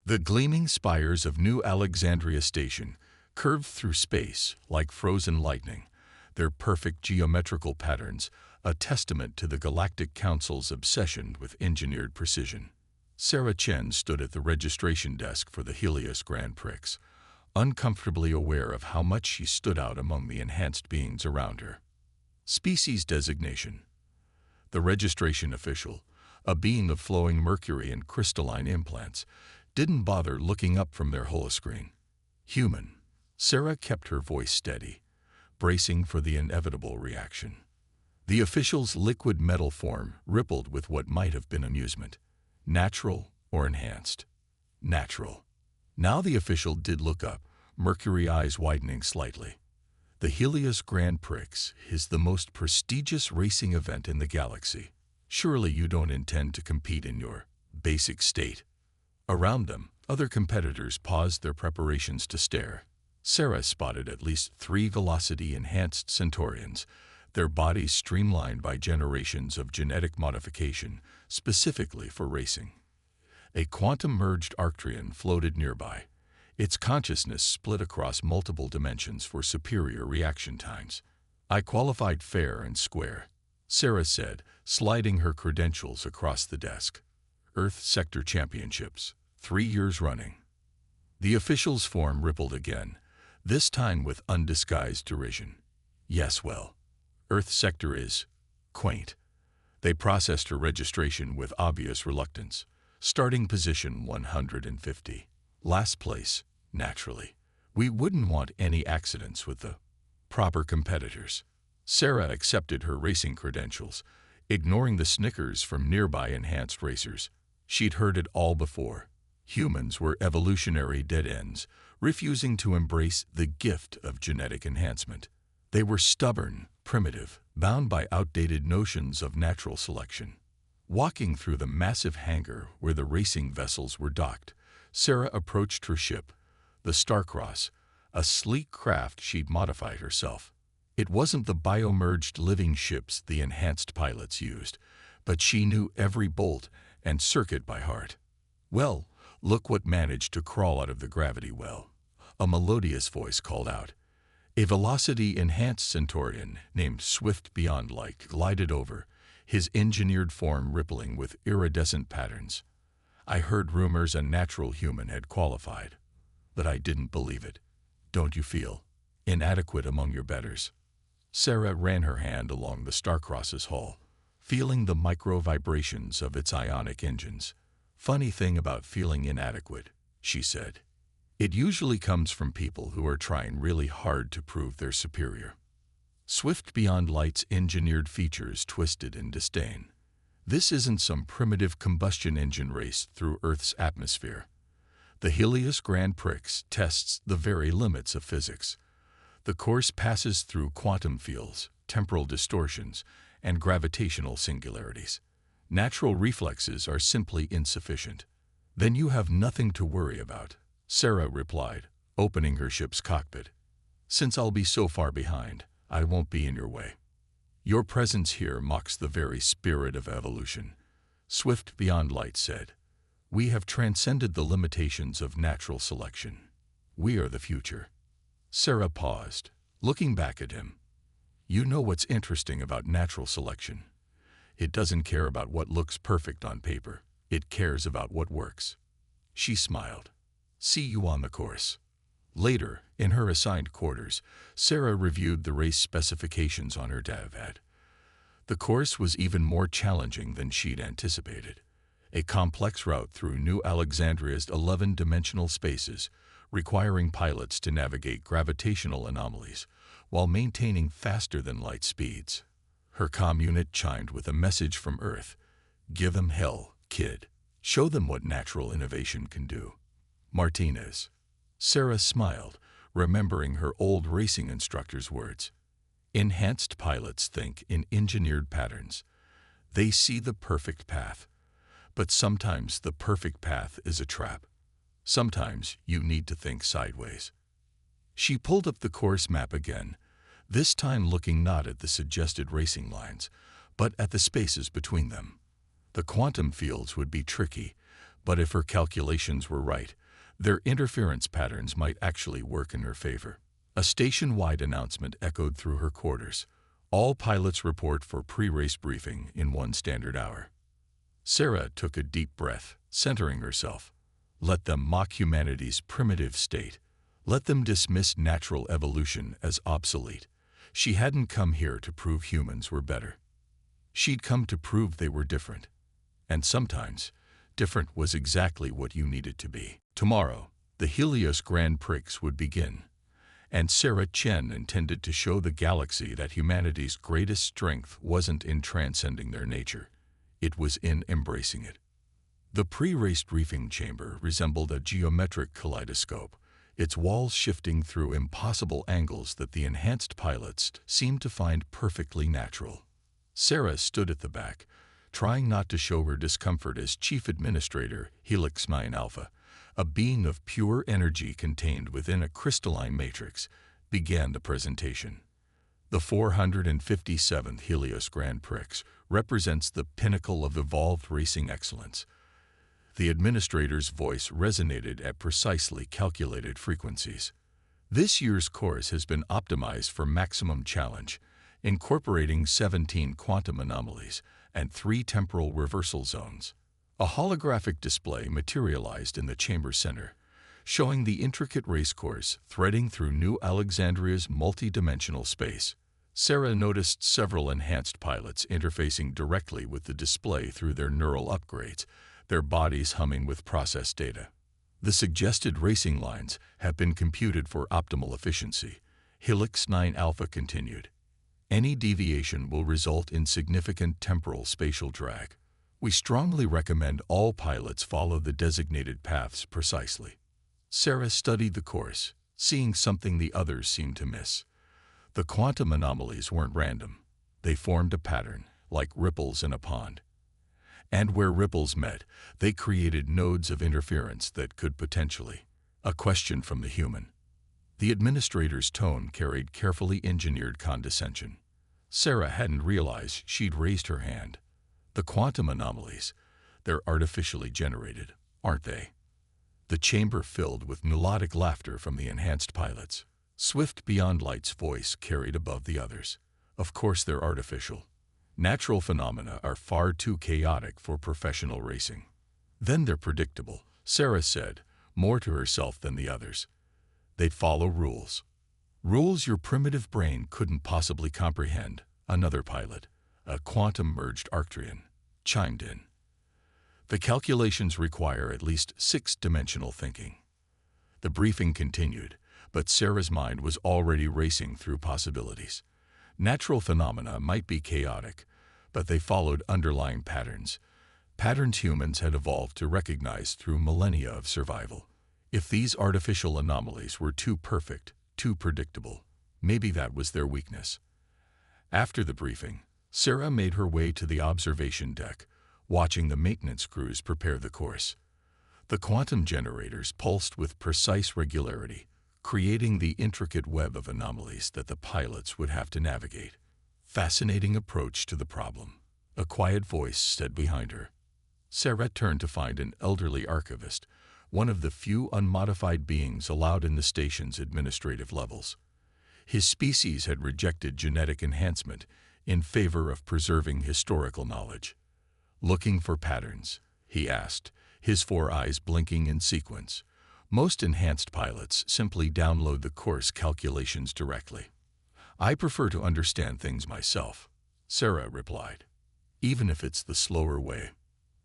The gleaming spires of New Alexandria Station curved through space like frozen lightning, their perfect geometrical patterns a testament to the Galactic Council's obsession with engineered precision. Sarah Chen stood at the registration desk for the Helios Grand Prix, uncomfortably aware of how much she stood out among the enhanced beings around her. Species designation. The registration official, a being of flowing mercury and crystalline implants, didn't bother looking up from their holoscreen. Human. Sarah kept her voice steady, bracing for the inevitable reaction. The official's liquid metal form rippled with what might have been amusement. Natural or enhanced? Natural. Now the official did look up, mercury eyes widening slightly. The Helios Grand Prix is the most prestigious racing event in the galaxy. Surely you don't intend to compete in your basic state. Around them, other competitors paused their preparations to stare. Sarah spotted at least 3 velocity-enhanced Centaurians, their bodies streamlined by generations of genetic modification, specifically for racing. A quantum-merged Arcturian floated nearby, its consciousness split across multiple dimensions for superior reaction times. I qualified fair and square, Sarah said, sliding her credentials across the desk. Earth Sector Championships, 3 years running. The official's form rippled again, this time with undisguised derision. Yes, well, Earth Sector is quaint. They processed her registration with obvious reluctance. Starting position 150. Last place, naturally. We wouldn't want any accidents with the proper competitors. Sarah accepted her racing credentials, ignoring the snickers from nearby enhanced racers. She'd heard it all before. Humans were evolutionary dead ends, refusing to embrace the gift of genetic enhancement. They were stubborn, primitive, bound by outdated notions of natural selection. Walking through the massive hangar where the racing vessels were docked, Sarah approached her ship, the Starcross, a sleek craft she'd modified herself. It wasn't the biomerged living ships the enhanced pilots used, but she knew every bolt and circuit by heart. Well, look what managed to crawl out of the gravity well, a melodious voice called out. A velocity-enhanced Centaurian named Swift Beyond Light glided over, his engineered form rippling with iridescent patterns. I heard rumors a natural human had qualified, but I didn't believe it. Don't you feel inadequate among your betters? Sarah ran her hand along the Starcross's hull, feeling the micro-vibrations of its ionic engines. Funny thing about feeling inadequate, she said. It usually comes from people who are trying really hard to prove they're superior. Swift Beyond Light's engineered features twisted in disdain. This isn't some primitive combustion engine race through Earth's atmosphere. The Helios Grand Prix tests the very limits of physics. The course passes through quantum fields, temporal distortions, and gravitational singularities. Natural reflexes are simply insufficient. Then you have nothing to worry about, Sarah replied, opening her ship's cockpit. Since I'll be so far behind, I won't be in your way. Your presence here mocks the very spirit of evolution, Swift Beyond Light said. We have transcended the limitations of natural selection. We are the future. Sarah paused, looking back at him. You know what's interesting about natural selection? It doesn't care about what looks perfect on paper. It cares about what works. She smiled. See you on the course. Later, in her assigned quarters, Sarah reviewed the race specifications on her DAVAD. The course was even more challenging than she'd anticipated. A complex route through New Alexandria's 11-dimensional spaces, requiring pilots to navigate gravitational anomalies while maintaining faster-than-light speeds. Her comm unit chimed with a message from Earth. Give them hell, kid. Show them what natural innovation can do. Martinez. Sarah smiled, remembering her old racing instructor's words. Enhanced pilots think in engineered patterns. They see the perfect path. But sometimes the perfect path is a trap. Sometimes you need to think sideways. She pulled up the course map again, this time looking not at the suggested racing lines, but at the spaces between them. The quantum fields would be tricky, But if her calculations were right, their interference patterns might actually work in her favor. A station-wide announcement echoed through her quarters. All pilots report for pre-race briefing in 1 standard hour. Sarah took a deep breath, centering herself. Let them mock humanity's primitive state. Let them dismiss natural evolution as obsolete. She hadn't come here to prove humans were better. She'd come to prove they were different. And sometimes, different was exactly what you needed to be. Tomorrow, the Helios Grand Prix would begin, and Sarah Chen intended to show the galaxy that humanity's greatest strength wasn't in transcending their nature. It was in embracing it. The pre-race briefing chamber resembled a geometric kaleidoscope, its walls shifting through impossible angles that the enhanced pilots seemed to find perfectly natural. Sarah stood at the back, trying not to show her discomfort as Chief Administrator Helix 9 Alpha, a being of pure energy contained within a crystalline matrix, began the presentation. The 457th Helios Grand Prix represents the pinnacle of evolved racing excellence. The administrator's voice resonated at precisely calculated frequencies. This year's course has been optimized for maximum challenge, incorporating 17 quantum anomalies and 3 temporal reversal zones. A holographic display materialized in the chamber center, showing the intricate racecourse threading through New Alexandria's multi-dimensional space. Sarah noticed several enhanced pilots interfacing directly with the display through their neural upgrades, their bodies humming with processed data. The suggested racing lines have been computed for optimal efficiency, Helix 9 Alpha continued. Any deviation will result in significant temporal spatial drag. We strongly recommend all pilots follow the designated paths precisely. Sarah studied the course, seeing something the others seemed to miss. The quantum anomalies weren't random. They formed a pattern, like ripples in a pond. And where ripples met, they created nodes of interference that could potentially. A question from the human. The administrator's tone carried carefully engineered condescension. Sarah hadn't realized she'd raised her hand. The quantum anomalies, they're artificially generated, aren't they? The chamber filled with melodic laughter from the enhanced pilots. Swift Beyond Light's voice carried above the others. Of course they're artificial. Natural phenomena are far too chaotic for professional racing. Then they're predictable, Sarah said, more to herself than the others. They follow rules. Rules your primitive brain couldn't possibly comprehend, another pilot, a quantum-merged Arcturian, chimed in. The calculations require at least 6-dimensional thinking. The briefing continued, but Sarah's mind was already racing through possibilities. Natural phenomena might be chaotic, but they followed underlying patterns. Patterns humans had evolved to recognize through millennia of survival. If these artificial anomalies were too perfect, too predictable, maybe that was their weakness. After the briefing, Sarah made her way to the observation deck, watching the maintenance crews prepare the course. The quantum generators pulsed with precise regularity, creating the intricate web of anomalies that the pilots would have to navigate. Fascinating approach to the problem, a quiet voice said behind her. Sarah turned to find an elderly archivist, one of the few unmodified beings allowed in the station's administrative levels. His species had rejected genetic enhancement in favor of preserving historical knowledge. Looking for patterns, he asked, his 4 eyes blinking in sequence. Most enhanced pilots simply download the course calculations directly. I prefer to understand things myself, Sarah replied, even if it's the slower way.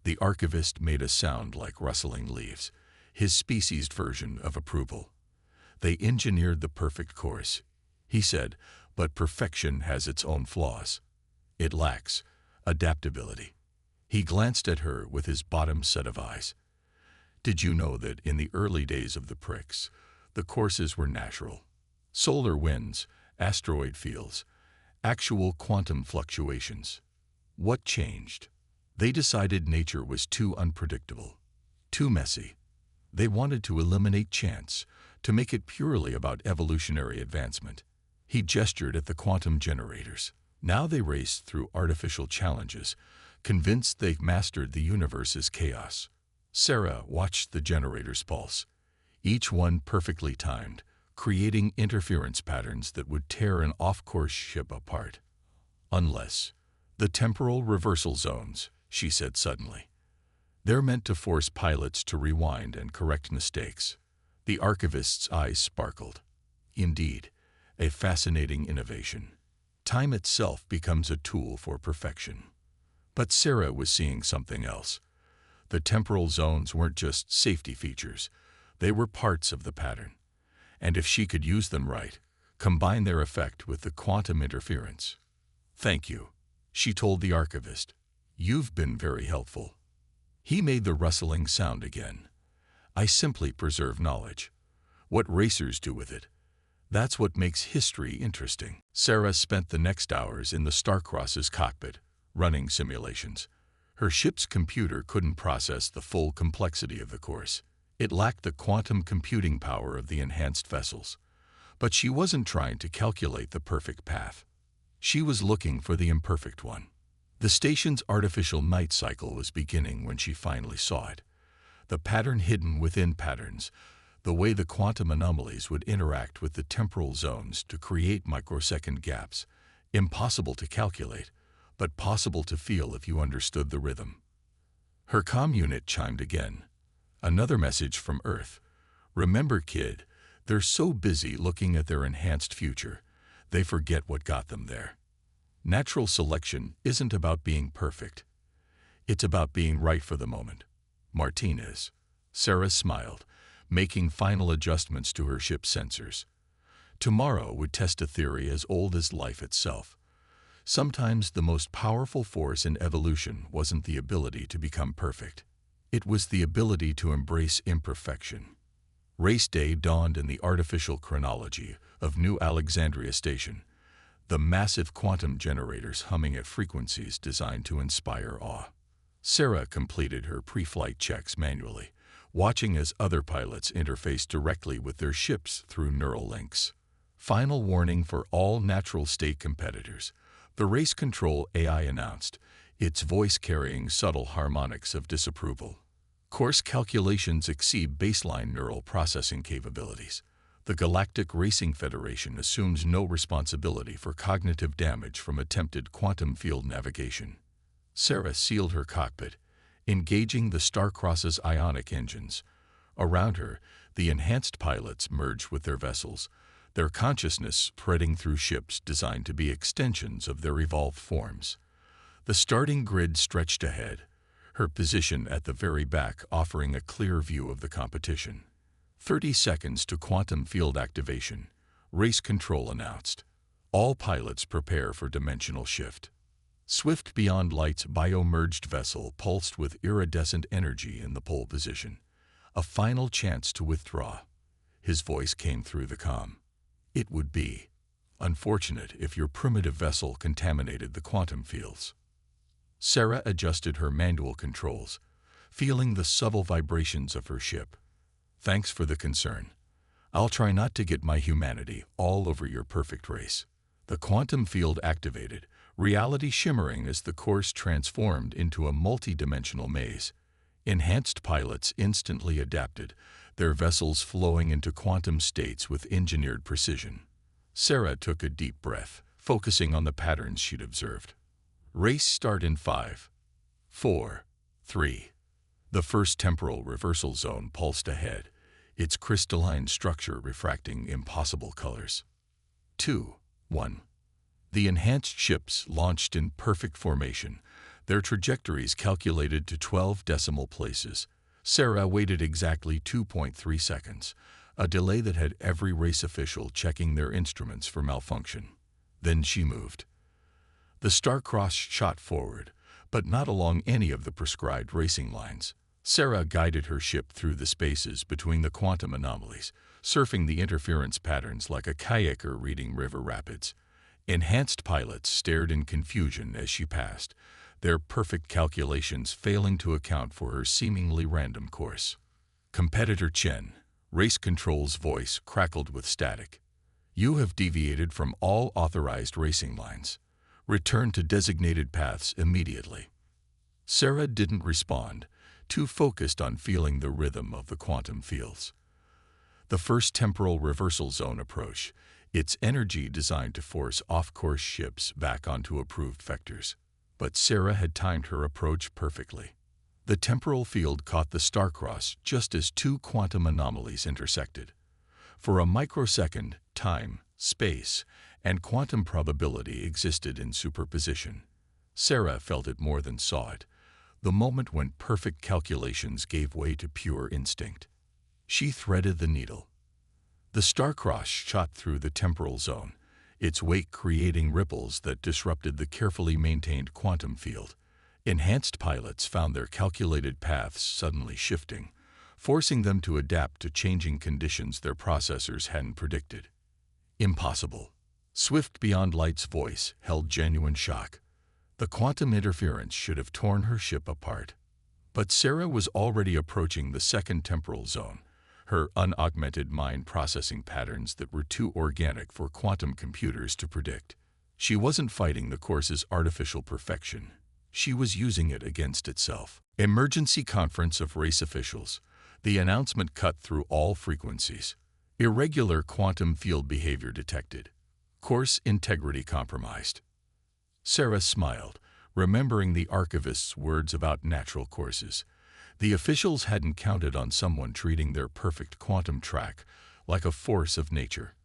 The archivist made a sound like rustling leaves, his species' version of approval. They engineered the perfect course, he said, but perfection has its own flaws. It lacks adaptability. He glanced at her with his bottom set of eyes. Did you know that in the early days of the Prix, the courses were natural? Solar winds, asteroid fields, actual quantum fluctuations. What changed? They decided nature was too unpredictable, too messy. They wanted to eliminate chance, to make it purely about evolutionary advancement. He gestured at the quantum generators. Now they raced through artificial challenges, convinced they've mastered the universe's chaos. Sarah watched the generators pulse, each one perfectly timed, creating interference patterns that would tear an off-course ship apart. Unless the temporal reversal zones, she said suddenly. They're meant to force pilots to rewind and correct mistakes. The archivist's eyes sparkled. Indeed, a fascinating innovation. Time itself becomes a tool for perfection. But Sarah was seeing something else. The temporal zones weren't just safety features. They were parts of the pattern. And if she could use them right, combine their effect with the quantum interference. "Thank you," she told the archivist. "You've been very helpful." He made the rustling sound again. "I simply preserve knowledge. What racers do with it, that's what makes history interesting." Sarah spent the next hours in the Starcross's cockpit, running simulations. Her ship's computer couldn't process the full complexity of the course. It lacked the quantum computing power of the enhanced vessels. But she wasn't trying to calculate the perfect path. She was looking for the imperfect one. The station's artificial night cycle was beginning when she finally saw it. The pattern hidden within patterns, the way the quantum anomalies would interact with the temporal zones to create microsecond gaps, impossible to calculate, but possible to feel if you understood the rhythm. Her comm unit chimed again. Another message from Earth. "Remember, kid, they're so busy looking at their enhanced future, they forget what got them there. Natural selection isn't about being perfect. It's about being right for the moment." Martinez. Sarah smiled, making final adjustments to her ship's sensors. Tomorrow would test a theory as old as life itself. Sometimes the most powerful force in evolution wasn't the ability to become perfect. It was the ability to embrace imperfection. Race day dawned in the artificial chronology of New Alexandria Station, the massive quantum generators humming at frequencies designed to inspire awe. Sarah completed her pre-flight checks manually, watching as other pilots interfaced directly with their ships through neural links. Final warning for all natural state competitors. The race control AI announced, its voice carrying subtle harmonics of disapproval. Course calculations exceed baseline neural processing capabilities. The Galactic Racing Federation assumes no responsibility for cognitive damage from attempted quantum field navigation. Sarah sealed her cockpit, engaging the Starcross's ionic engines. Around her, the enhanced pilots merged with their vessels, their consciousness spreading through ships designed to be extensions of their evolved forms. The starting grid stretched ahead, her position at the very back offering a clear view of the competition. 30 seconds to quantum field activation, race control announced. All pilots prepare for dimensional shift. Swift Beyond Light's bio-merged vessel pulsed with iridescent energy in the pole position. A final chance to withdraw. His voice came through the comm. "It would be unfortunate if your primitive vessel contaminated the quantum fields." Sarah adjusted her manual controls, feeling the subtle vibrations of her ship. "Thanks for the concern. I'll try not to get my humanity all over your perfect race." The quantum field activated, reality shimmering as the course transformed into a multi-dimensional maze. Enhanced pilots instantly adapted, their vessels flowing into quantum states with engineered precision. Sarah took a deep breath, focusing on the patterns she'd observed. Race start in 5, 4, 3. The first temporal reversal zone pulsed ahead, its crystalline structure refracting impossible colors. 2, 1. The enhanced ships launched in perfect formation, their trajectories calculated to 12 decimal places. Sarah waited exactly 2.3 seconds, a delay that had every race official checking their instruments for malfunction. Then she moved. The Starcross shot forward, but not along any of the prescribed racing lines. Sarah guided her ship through the spaces between the quantum anomalies, surfing the interference patterns like a kayaker reading river rapids. Enhanced pilots stared in confusion as she passed, their perfect calculations failing to account for her seemingly random course. Competitor Chen, race control's voice crackled with static. "You have deviated from all authorized racing lines. Return to designated paths immediately." Sarah didn't respond, too focused on feeling the rhythm of the quantum fields. The first temporal reversal zone approached, its energy designed to force off-course ships back onto approved vectors. But Sarah had timed her approach perfectly. The temporal field caught the star-cross just as two quantum anomalies intersected. For a microsecond, time, space, and quantum probability existed in superposition. Sarah felt it more than saw it, the moment when perfect calculations gave way to pure instinct. She threaded the needle. The star-cross shot through the temporal zone, its wake creating ripples that disrupted the carefully maintained quantum field. Enhanced pilots found their calculated paths suddenly shifting, forcing them to adapt to changing conditions their processors hadn't predicted. Impossible. Swift Beyond Light's voice held genuine shock. The quantum interference should have torn her ship apart. But Sarah was already approaching the second temporal zone, her unaugmented mind processing patterns that were too organic for quantum computers to predict. She wasn't fighting the course's artificial perfection. She was using it against itself. Emergency conference of race officials. The announcement cut through all frequencies. Irregular quantum field behavior detected. Course integrity compromised. Sarah smiled, remembering the archivist's words about natural courses. The officials hadn't counted on someone treating their perfect quantum track like a force of nature.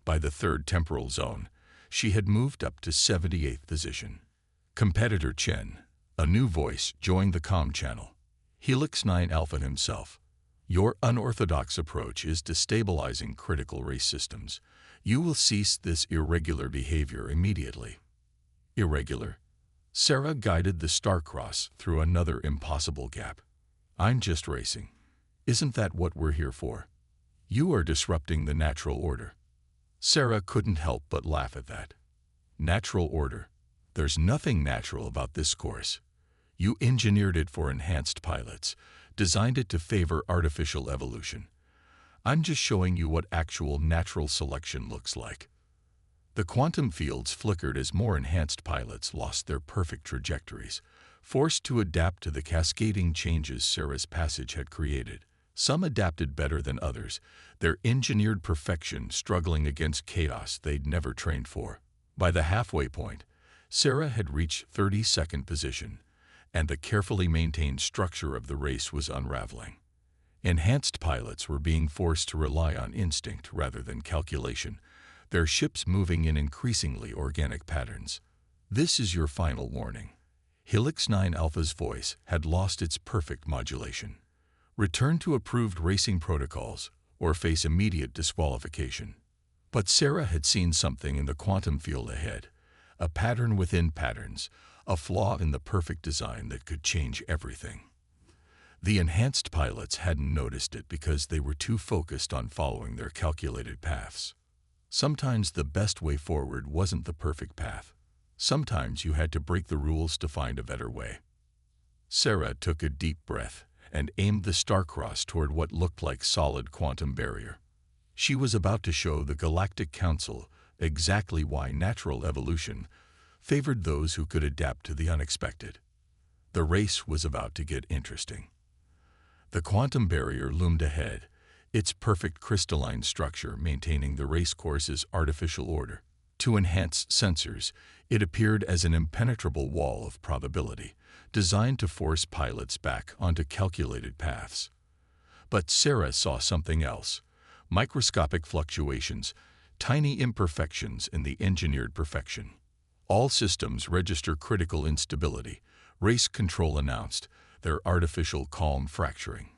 By the third temporal zone, she had moved up to 78th position. Competitor Chen, a new voice, joined the comm channel. Helix 9 Alpha himself. Your unorthodox approach is destabilizing critical race systems. You will cease this irregular behavior immediately. Irregular? Sarah guided the star-cross through another impossible gap. I'm just racing. Isn't that what we're here for? You are disrupting the natural order. Sarah couldn't help but laugh at that. Natural order? There's nothing natural about this course. You engineered it for enhanced pilots, designed it to favor artificial evolution. I'm just showing you what actual natural selection looks like. The quantum fields flickered as more enhanced pilots lost their perfect trajectories, forced to adapt to the cascading changes Sarah's passage had created. Some adapted better than others, their engineered perfection struggling against chaos they'd never trained for. By the halfway point, Sarah had reached 32nd position, and the carefully maintained structure of the race was unraveling. Enhanced pilots were being forced to rely on instinct rather than calculation, their ships moving in increasingly organic patterns. This is your final warning. Helix 9 Alpha's voice had lost its perfect modulation. Return to approved racing protocols or face immediate disqualification. But Sarah had seen something in the quantum field ahead, a pattern within patterns, a flaw in the perfect design that could change everything. The enhanced pilots hadn't noticed it because they were too focused on following their calculated paths. Sometimes the best way forward wasn't the perfect path. Sometimes you had to break the rules to find a better way. Sarah took a deep breath and aimed the star-cross toward what looked like solid quantum barrier. She was about to show the Galactic Council exactly why natural evolution favored those who could adapt to the unexpected. The race was about to get interesting. The quantum barrier loomed ahead, its perfect crystalline structure maintaining the race course's artificial order. To enhanced sensors, it appeared as an impenetrable wall of probability, designed to force pilots back onto calculated paths. But Sarah saw something else: microscopic fluctuations, tiny imperfections in the engineered perfection. All systems register critical instability, race control announced, their artificial calm fracturing.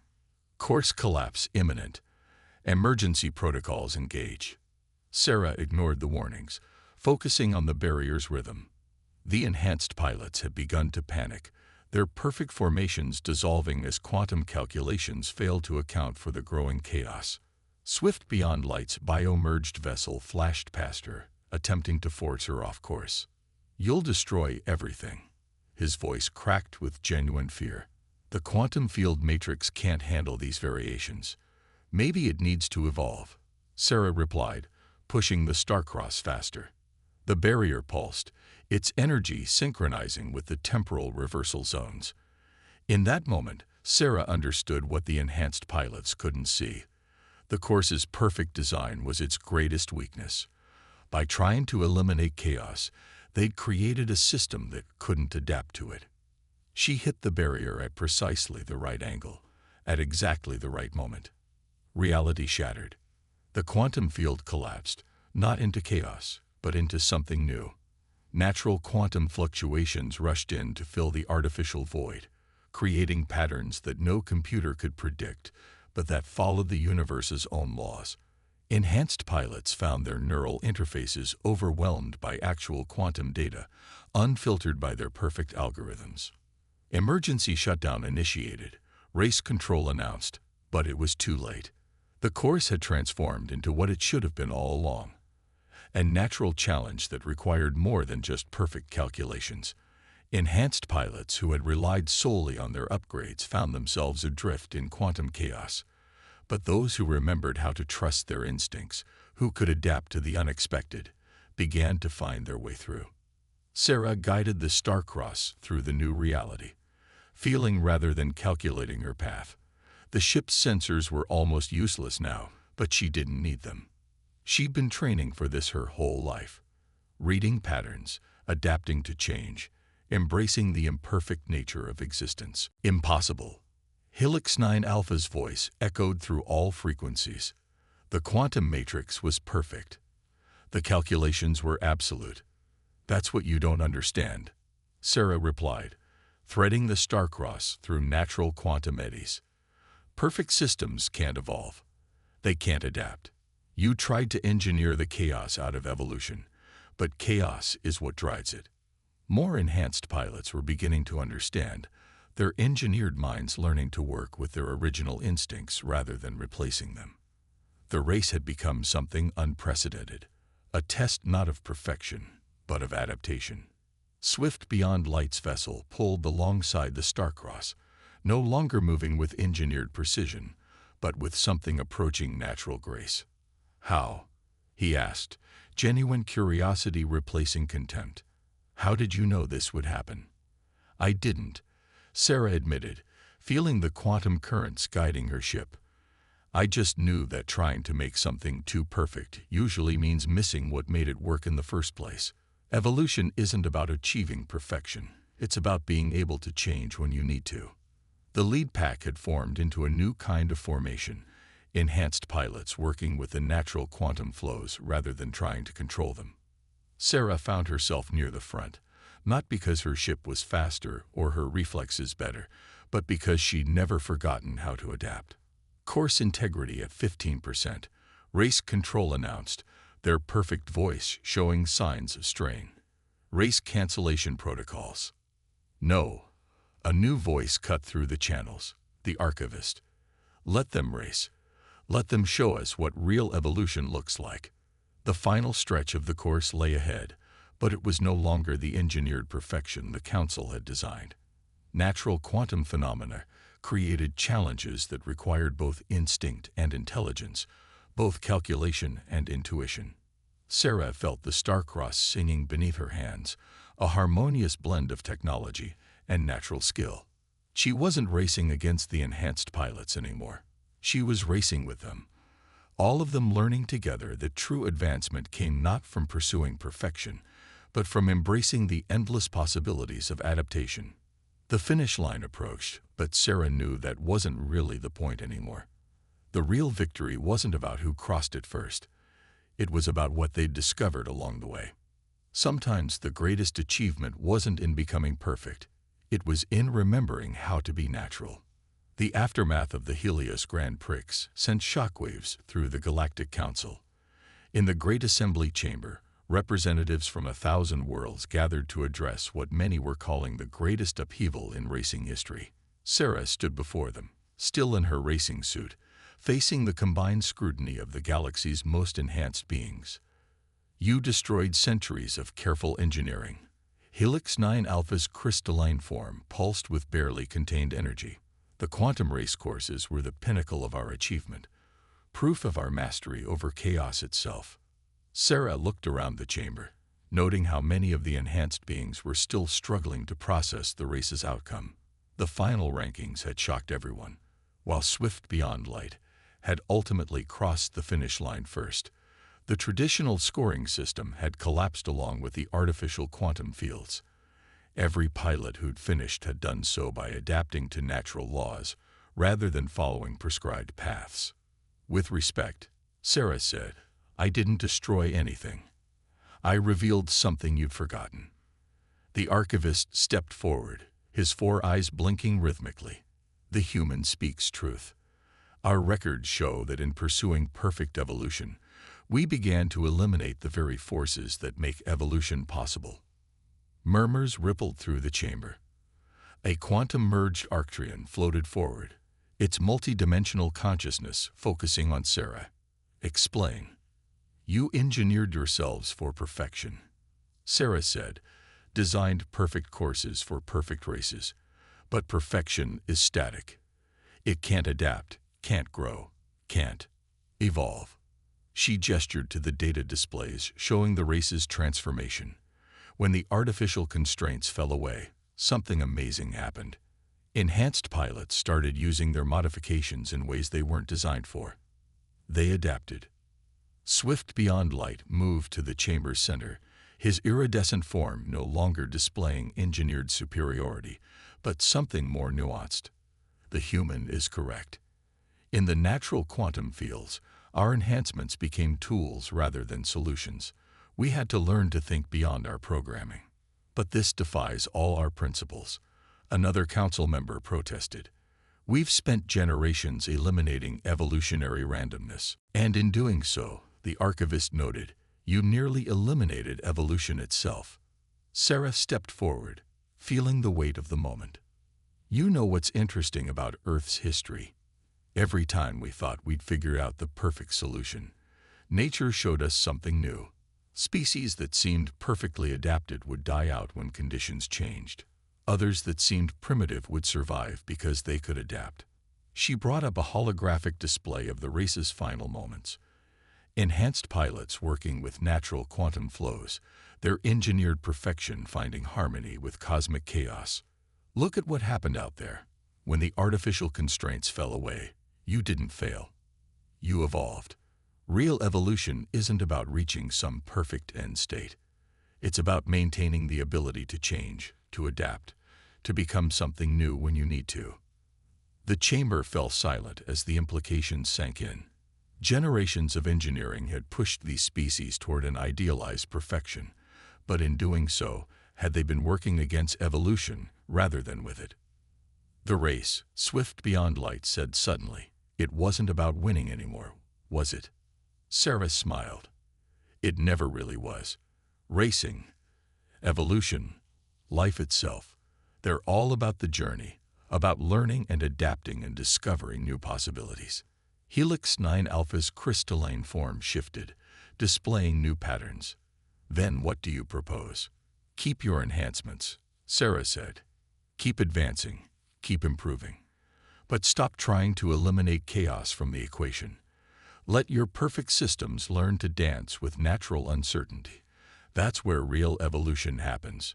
Course collapse imminent. Emergency protocols engage. Sarah ignored the warnings, focusing on the barrier's rhythm. The enhanced pilots had begun to panic, their perfect formations dissolving as quantum calculations failed to account for the growing chaos. Swift Beyond Light's bio-merged vessel flashed past her, attempting to force her off course. You'll destroy everything. His voice cracked with genuine fear. The quantum field matrix can't handle these variations. Maybe it needs to evolve, Sarah replied, pushing the star-cross faster. The barrier pulsed, its energy synchronizing with the temporal reversal zones. In that moment, Sarah understood what the enhanced pilots couldn't see. The course's perfect design was its greatest weakness. By trying to eliminate chaos, they'd created a system that couldn't adapt to it. She hit the barrier at precisely the right angle, at exactly the right moment. Reality shattered. The quantum field collapsed, not into chaos, but into something new. Natural quantum fluctuations rushed in to fill the artificial void, creating patterns that no computer could predict, but that followed the universe's own laws. Enhanced pilots found their neural interfaces overwhelmed by actual quantum data, unfiltered by their perfect algorithms. Emergency shutdown initiated, race control announced, but it was too late. The course had transformed into what it should have been all along. A natural challenge that required more than just perfect calculations. Enhanced pilots who had relied solely on their upgrades found themselves adrift in quantum chaos. But those who remembered how to trust their instincts, who could adapt to the unexpected, began to find their way through. Sarah guided the star-cross through the new reality, feeling rather than calculating her path. The ship's sensors were almost useless now, but she didn't need them. She'd been training for this her whole life, reading patterns, adapting to change, embracing the imperfect nature of existence. Impossible. Helix 9 Alpha's voice echoed through all frequencies. The quantum matrix was perfect. The calculations were absolute. That's what you don't understand, Sarah replied, threading the star-cross through natural quantum eddies. Perfect systems can't evolve. They can't adapt. You tried to engineer the chaos out of evolution, but chaos is what drives it. More enhanced pilots were beginning to understand, their engineered minds learning to work with their original instincts rather than replacing them. The race had become something unprecedented, a test not of perfection, but of adaptation. Swift Beyond Light's vessel pulled alongside the star-cross, no longer moving with engineered precision, but with something approaching natural grace. How? He asked, genuine curiosity replacing contempt. How did you know this would happen? I didn't, Sarah admitted, feeling the quantum currents guiding her ship. I just knew that trying to make something too perfect usually means missing what made it work in the first place. Evolution isn't about achieving perfection. It's about being able to change when you need to. The lead pack had formed into a new kind of formation, enhanced pilots working with the natural quantum flows rather than trying to control them. Sarah found herself near the front, not because her ship was faster or her reflexes better, but because she'd never forgotten how to adapt. Course integrity at 15%, race control announced, their perfect voice showing signs of strain. Race cancellation protocols. No. A new voice cut through the channels, the archivist. Let them race. Let them show us what real evolution looks like. The final stretch of the course lay ahead, but it was no longer the engineered perfection the Council had designed. Natural quantum phenomena created challenges that required both instinct and intelligence, both calculation and intuition. Sarah felt the star-cross singing beneath her hands, a harmonious blend of technology and natural skill. She wasn't racing against the enhanced pilots anymore. She was racing with them, all of them learning together that true advancement came not from pursuing perfection, but from embracing the endless possibilities of adaptation. The finish line approached, but Sarah knew that wasn't really the point anymore. The real victory wasn't about who crossed it first. It was about what they'd discovered along the way. Sometimes the greatest achievement wasn't in becoming perfect. It was in remembering how to be natural. The aftermath of the Helios Grand Prix sent shockwaves through the Galactic Council. In the Great Assembly Chamber, representatives from 1,000 worlds gathered to address what many were calling the greatest upheaval in racing history. Sarah stood before them, still in her racing suit, facing the combined scrutiny of the galaxy's most enhanced beings. You destroyed centuries of careful engineering. Helix 9 Alpha's crystalline form pulsed with barely contained energy. The quantum race courses were the pinnacle of our achievement, proof of our mastery over chaos itself. Sarah looked around the chamber, noting how many of the enhanced beings were still struggling to process the race's outcome. The final rankings had shocked everyone. While Swift Beyond Light had ultimately crossed the finish line first, the traditional scoring system had collapsed along with the artificial quantum fields. Every pilot who'd finished had done so by adapting to natural laws, rather than following prescribed paths. With respect, Sarah said, "I didn't destroy anything. I revealed something you'd forgotten." The archivist stepped forward, his 4 eyes blinking rhythmically. "The human speaks truth. Our records show that in pursuing perfect evolution, we began to eliminate the very forces that make evolution possible." Murmurs rippled through the chamber. A quantum-merged Arcturian floated forward, its multi-dimensional consciousness focusing on Sarah. "Explain. You engineered yourselves for perfection," Sarah said, "designed perfect courses for perfect races. But perfection is static. It can't adapt, can't grow, can't evolve." She gestured to the data displays showing the race's transformation. When the artificial constraints fell away, something amazing happened. Enhanced pilots started using their modifications in ways they weren't designed for. They adapted. Swift Beyond Light moved to the chamber's center, his iridescent form no longer displaying engineered superiority, but something more nuanced. The human is correct. In the natural quantum fields, our enhancements became tools rather than solutions. We had to learn to think beyond our programming. But this defies all our principles. Another council member protested. "We've spent generations eliminating evolutionary randomness, and in doing so, the archivist noted, you nearly eliminated evolution itself." Sarah stepped forward, feeling the weight of the moment. "You know what's interesting about Earth's history? Every time we thought we'd figured out the perfect solution, nature showed us something new. Species that seemed perfectly adapted would die out when conditions changed. Others that seemed primitive would survive because they could adapt." She brought up a holographic display of the race's final moments. Enhanced pilots working with natural quantum flows, their engineered perfection finding harmony with cosmic chaos. "Look at what happened out there. When the artificial constraints fell away, you didn't fail. You evolved. Real evolution isn't about reaching some perfect end state. It's about maintaining the ability to change, to adapt, to become something new when you need to." The chamber fell silent as the implications sank in. Generations of engineering had pushed these species toward an idealized perfection, but in doing so, had they been working against evolution rather than with it? The race, Swift Beyond Light said suddenly, "It wasn't about winning anymore, was it?" Sarah smiled. "It never really was. Racing, evolution, life itself, they're all about the journey, about learning and adapting and discovering new possibilities." Helix 9 Alpha's crystalline form shifted, displaying new patterns. "Then what do you propose?" "Keep your enhancements," Sarah said. "Keep advancing, keep improving. But stop trying to eliminate chaos from the equation. Let your perfect systems learn to dance with natural uncertainty. That's where real evolution happens."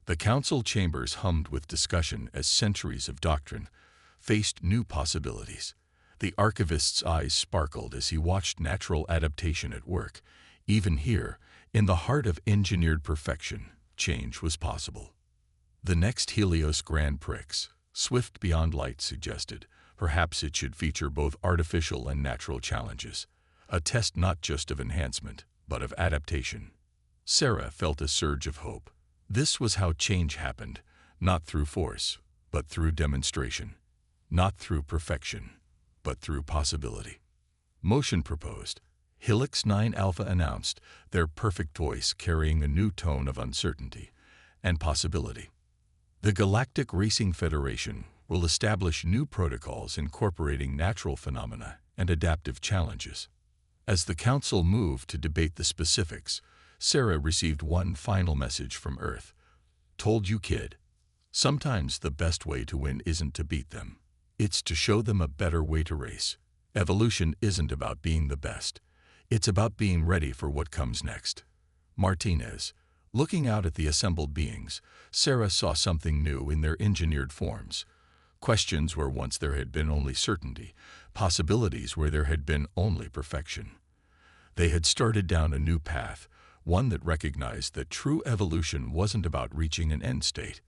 The council chambers hummed with discussion as centuries of doctrine faced new possibilities. The archivist's eyes sparkled as he watched natural adaptation at work. Even here, in the heart of engineered perfection, change was possible. "The next Helios Grand Prix," Swift Beyond Light suggested. "Perhaps it should feature both artificial and natural challenges. A test not just of enhancement, but of adaptation." Sarah felt a surge of hope. This was how change happened, not through force, but through demonstration. Not through perfection, but through possibility. Motion proposed. Helix 9 Alpha announced, their perfect voice carrying a new tone of uncertainty and possibility. "The Galactic Racing Federation will establish new protocols incorporating natural phenomena and adaptive challenges." As the council moved to debate the specifics, Sarah received one final message from Earth. "Told you, kid. Sometimes the best way to win isn't to beat them. It's to show them a better way to race. Evolution isn't about being the best. It's about being ready for what comes next." Martinez, Looking out at the assembled beings, Sarah saw something new in their engineered forms. Questions where once there had been only certainty, possibilities where there had been only perfection. They had started down a new path, one that recognized that true evolution wasn't about reaching an end state.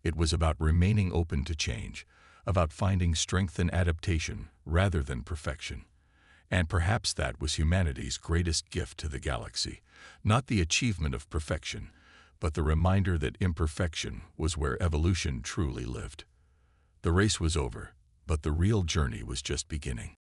It was about remaining open to change, about finding strength in adaptation rather than perfection. And perhaps that was humanity's greatest gift to the galaxy, not the achievement of perfection, but the reminder that imperfection was where evolution truly lived. The race was over, but the real journey was just beginning.